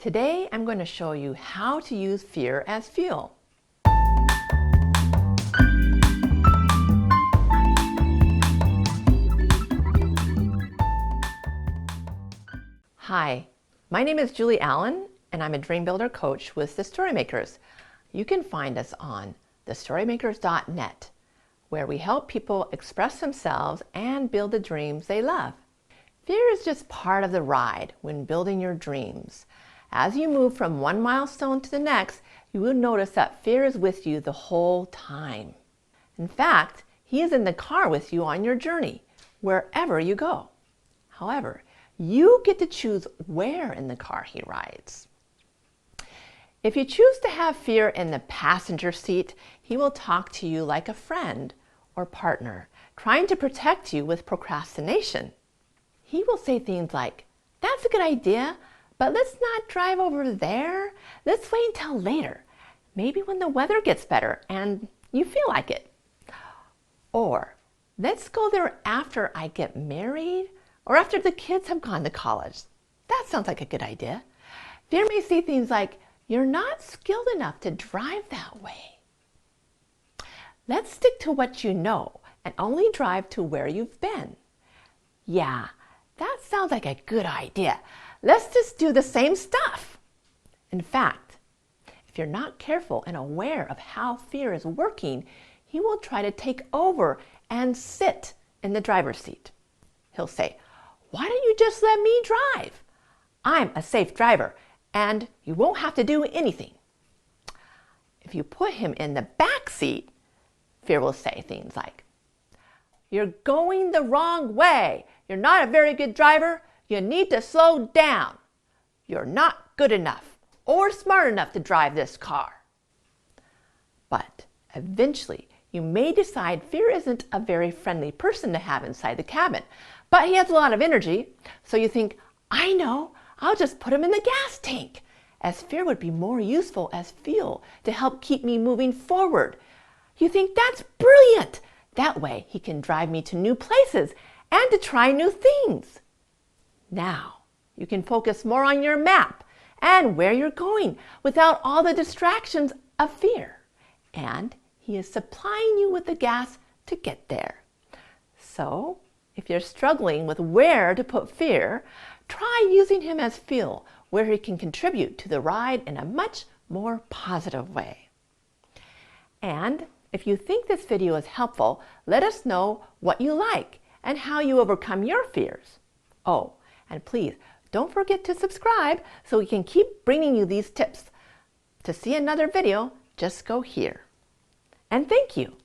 Today, I'm going to show you how to use fear as fuel. Hi, my name is Julie Allen, and I'm a Dream Builder coach with The Storymakers. You can find us on thestorymakers.net, where we help people express themselves and build the dreams they love. Fear is just part of the ride when building your dreams. As you move from one milestone to the next, you will notice that fear is with you the whole time. In fact, he is in the car with you on your journey, wherever you go. However, you get to choose where in the car he rides. If you choose to have fear in the passenger seat, he will talk to you like a friend or partner, trying to protect you with procrastination. He will say things like, "That's a good idea, but let's not drive over there. Let's wait until later, maybe when the weather gets better and you feel like it." Or, "Let's go there after I get married or after the kids have gone to college. That sounds like a good idea." Fear may say things like, "You're not skilled enough to drive that way. Let's stick to what you know and only drive to where you've been." "Yeah, that sounds like a good idea. Let's just do the same stuff." In fact, if you're not careful and aware of how fear is working, he will try to take over and sit in the driver's seat. He'll say, "Why don't you just let me drive? I'm a safe driver and you won't have to do anything." If you put him in the back seat, fear will say things like, "You're going the wrong way. You're not a very good driver. You need to slow down. You're not good enough or smart enough to drive this car." But eventually, you may decide fear isn't a very friendly person to have inside the cabin, but he has a lot of energy, so you think, "I know, I'll just put him in the gas tank, as fear would be more useful as fuel to help keep me moving forward." You think, "That's brilliant. That way he can drive me to new places and to try new things." Now, you can focus more on your map and where you're going without all the distractions of fear. And he is supplying you with the gas to get there. So, if you're struggling with where to put fear, try using him as fuel where he can contribute to the ride in a much more positive way. And if you think this video is helpful, let us know what you like and how you overcome your fears. Oh, and please don't forget to subscribe so we can keep bringing you these tips. To see another video, just go here. And thank you.